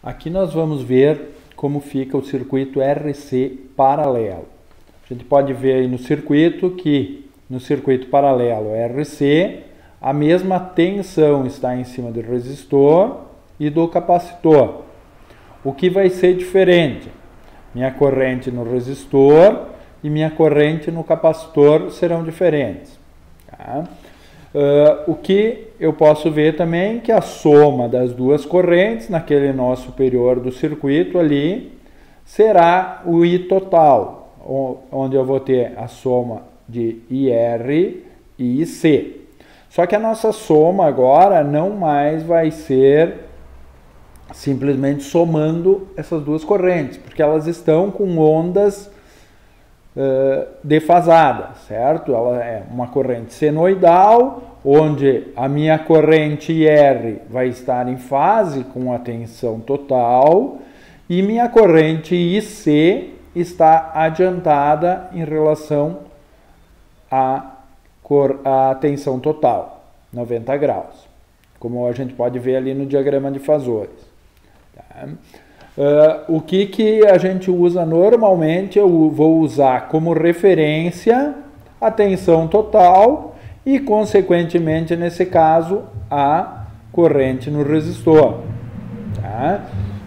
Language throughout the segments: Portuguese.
Aqui nós vamos ver como fica o circuito RC paralelo. A gente pode ver aí no circuito que no circuito paralelo RC a mesma tensão está em cima do resistor e do capacitor. O que vai ser diferente? Minha corrente no resistor e minha corrente no capacitor serão diferentes. Tá? O que eu posso ver também é que a soma das duas correntes naquele nó superior do circuito ali será o I total, onde eu vou ter a soma de IR e IC. Só que a nossa soma agora não mais vai ser simplesmente somando essas duas correntes, porque elas estão com ondas defasadas, certo? Ela é uma corrente senoidal, onde a minha corrente IR vai estar em fase com a tensão total e minha corrente IC está adiantada em relação à tensão total, 90 graus, como a gente pode ver ali no diagrama de fasores. Tá? O que a gente usa normalmente, eu vou usar como referência a tensão total e, consequentemente, nesse caso, a corrente no resistor. Tá?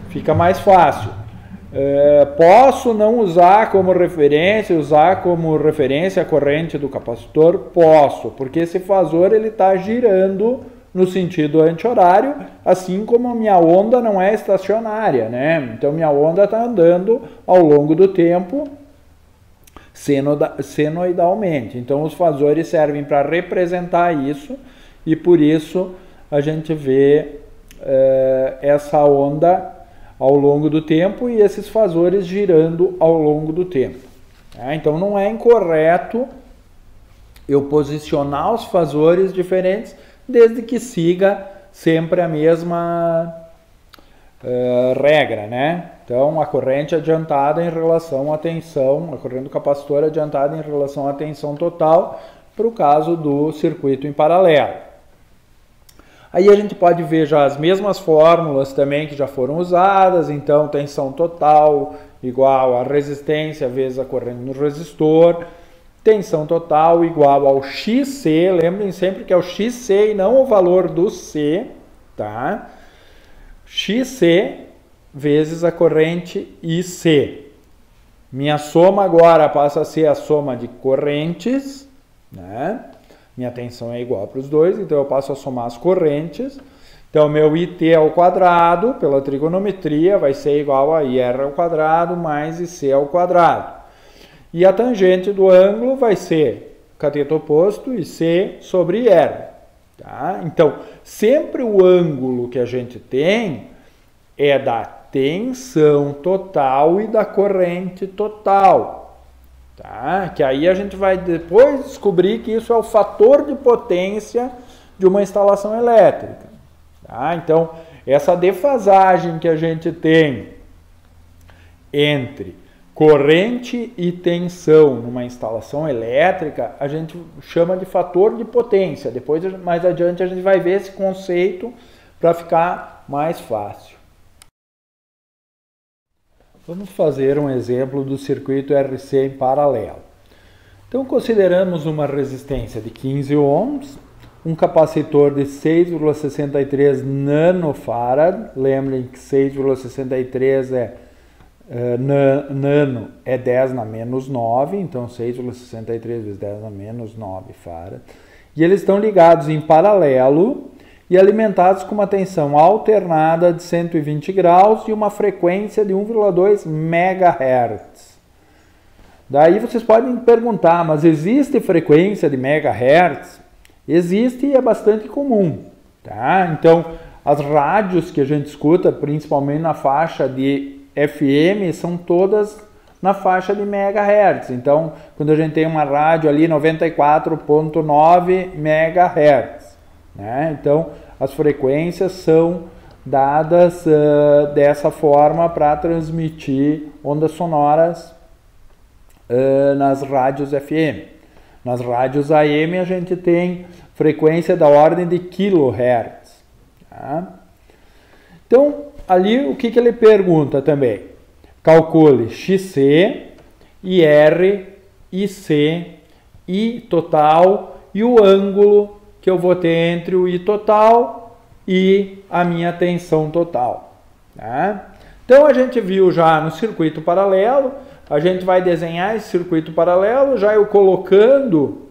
Fica mais fácil. Posso não usar como referência, usar como referência a corrente do capacitor? Posso, porque esse fasor está girando no sentido anti-horário, assim como a minha onda não é estacionária, né? Então, minha onda está andando ao longo do tempo senoidalmente. Então, os fasores servem para representar isso e, por isso, a gente vê essa onda ao longo do tempo e esses fasores girando ao longo do tempo. Então, não é incorreto eu posicionar os fasores diferentes, desde que siga sempre a mesma regra, né? Então, a corrente adiantada em relação à tensão, a corrente do capacitor adiantada em relação à tensão total, para o caso do circuito em paralelo. Aí a gente pode ver já as mesmas fórmulas também que já foram usadas, então tensão total igual a resistência vezes a corrente no resistor, tensão total igual ao XC, lembrem sempre que é o XC e não o valor do C, tá? XC vezes a corrente IC. Minha soma agora passa a ser a soma de correntes, né? Minha tensão é igual para os dois, então eu passo a somar as correntes. Então, meu IT ao quadrado, pela trigonometria, vai ser igual a IR ao quadrado mais IC ao quadrado. E a tangente do ângulo vai ser cateto oposto, IC sobre IR. Tá? Então, sempre o ângulo que a gente tem é da tensão total e da corrente total. Tá? Que aí a gente vai depois descobrir que isso é o fator de potência de uma instalação elétrica. Tá? Então, essa defasagem que a gente tem entre corrente e tensão numa instalação elétrica, a gente chama de fator de potência. Depois, mais adiante, a gente vai ver esse conceito para ficar mais fácil. Vamos fazer um exemplo do circuito RC em paralelo. Então, consideramos uma resistência de 15 ohms, um capacitor de 6,63 nanofarad. Lembrem que 6,63 nano é 10 na menos 9, então 6,63 vezes 10 na menos 9 farad. E eles estão ligados em paralelo e alimentados com uma tensão alternada de 120 graus e uma frequência de 1,2 MHz. Daí vocês podem me perguntar, mas existe frequência de megahertz? Existe e é bastante comum. Tá? Então, as rádios que a gente escuta, principalmente na faixa de FM, são todas na faixa de megahertz. Então, quando a gente tem uma rádio ali 94,9 megahertz, né? Então, as frequências são dadas dessa forma para transmitir ondas sonoras nas rádios FM. Nas rádios AM a gente tem frequência da ordem de kHz. Tá? Então, ali o que ele pergunta também? Calcule XC, IR, IC, I total e o ângulo que eu vou ter entre o I total e a minha tensão total. Tá? Então a gente viu já no circuito paralelo, a gente vai desenhar esse circuito paralelo, já eu colocando,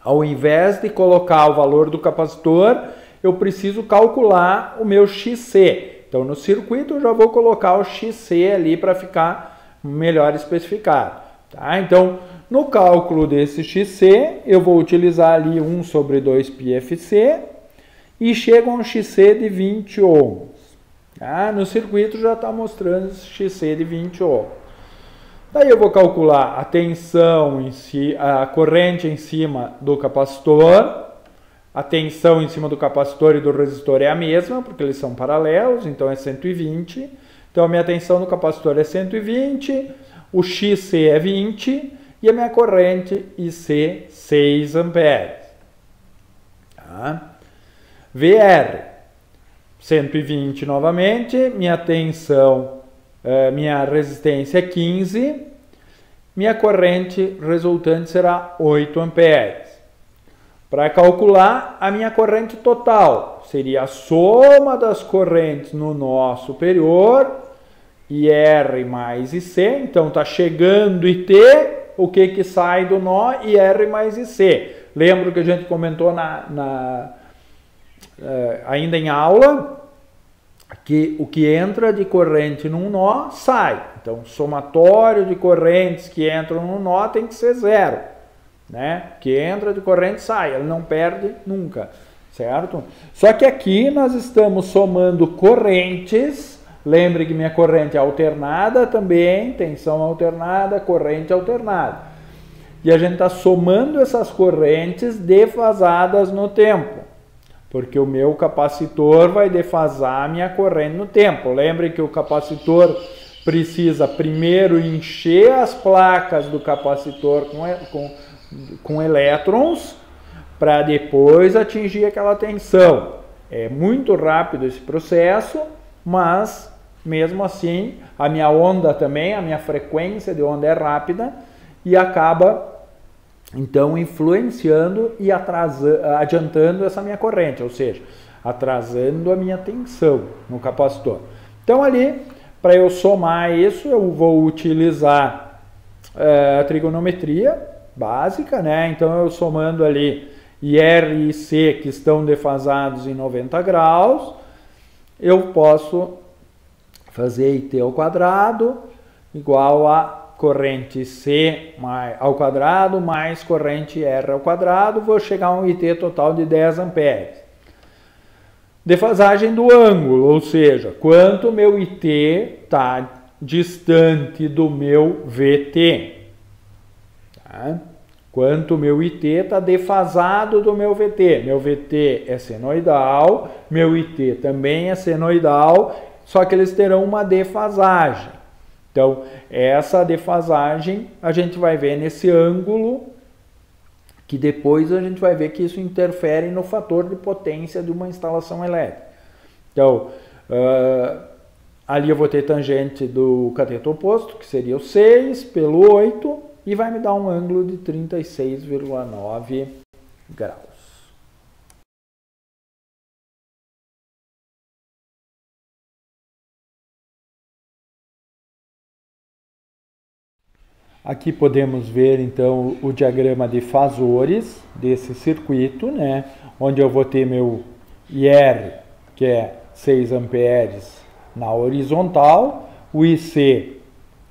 ao invés de colocar o valor do capacitor, eu preciso calcular o meu XC. Então, no circuito, eu já vou colocar o XC ali para ficar melhor especificado. Tá? Então, no cálculo desse XC, eu vou utilizar ali 1 sobre 2 πFC e chega a um XC de 20 ohms. Tá? No circuito já está mostrando esse XC de 20 ohms. Daí eu vou calcular a tensão em si, a corrente em cima do capacitor. A tensão em cima do capacitor e do resistor é a mesma, porque eles são paralelos, então é 120. Então a minha tensão no capacitor é 120, o XC é 20 e a minha corrente IC 6 amperes. Tá? VR 120 novamente, minha tensão, minha resistência é 15, minha corrente resultante será 8 amperes. Para calcular a minha corrente total, seria a soma das correntes no nó superior, IR mais IC, então está chegando IT, o que sai do nó? IR mais IC. Lembra que a gente comentou ainda em aula, que o que entra de corrente num nó, sai. Então, somatório de correntes que entram no nó tem que ser zero. Né? Que entra de corrente sai, ele não perde nunca, certo? Só que aqui nós estamos somando correntes, lembre que minha corrente é alternada também, tensão alternada, corrente alternada. E a gente está somando essas correntes defasadas no tempo, porque o meu capacitor vai defasar a minha corrente no tempo. Lembre que o capacitor precisa primeiro encher as placas do capacitor com elétrons, para depois atingir aquela tensão. É muito rápido esse processo, mas mesmo assim a minha onda também, a minha frequência de onda é rápida e acaba então influenciando e adiantando essa minha corrente, ou seja, atrasando a minha tensão no capacitor. Então ali, para eu somar isso, eu vou utilizar a trigonometria básica, né? Então eu somando ali IR e IC que estão defasados em 90 graus, eu posso fazer IT ao quadrado igual a corrente C ao quadrado mais corrente R ao quadrado, vou chegar a um IT total de 10 amperes. Defasagem do ângulo, ou seja, quanto meu IT está distante do meu VT. Tá? Quanto o meu IT está defasado do meu VT. Meu VT é senoidal, meu IT também é senoidal, só que eles terão uma defasagem. Então, essa defasagem a gente vai ver nesse ângulo, que depois a gente vai ver que isso interfere no fator de potência de uma instalação elétrica. Então, ali eu vou ter tangente do cateto oposto, que seria o 6 pelo 8, e vai me dar um ângulo de 36,9 graus. Aqui podemos ver então o diagrama de fasores desse circuito, né? Onde eu vou ter meu IR, que é 6 amperes na horizontal, o IC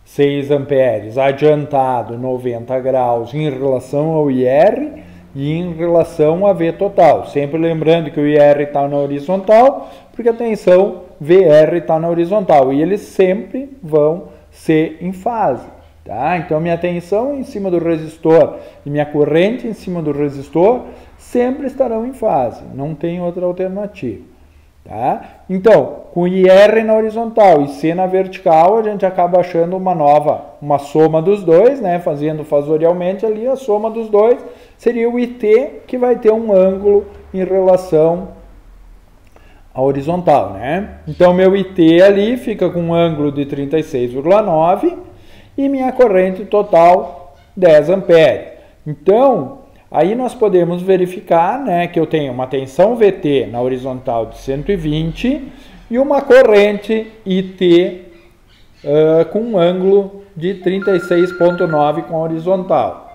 6 amperes adiantado 90 graus em relação ao IR e em relação a V total. Sempre lembrando que o IR está na horizontal, porque a tensão VR está na horizontal. E eles sempre vão ser em fase. Tá? Então, minha tensão em cima do resistor e minha corrente em cima do resistor sempre estarão em fase. Não tem outra alternativa. Tá? Então, com IR na horizontal e C na vertical, a gente acaba achando uma soma dos dois, né? Fazendo fasorialmente ali, a soma dos dois seria o IT, que vai ter um ângulo em relação a horizontal, né? Então, meu IT ali fica com um ângulo de 36,9 e minha corrente total 10 amperes. Então, aí nós podemos verificar, né, que eu tenho uma tensão VT na horizontal de 120 e uma corrente IT com um ângulo de 36,9 com a horizontal.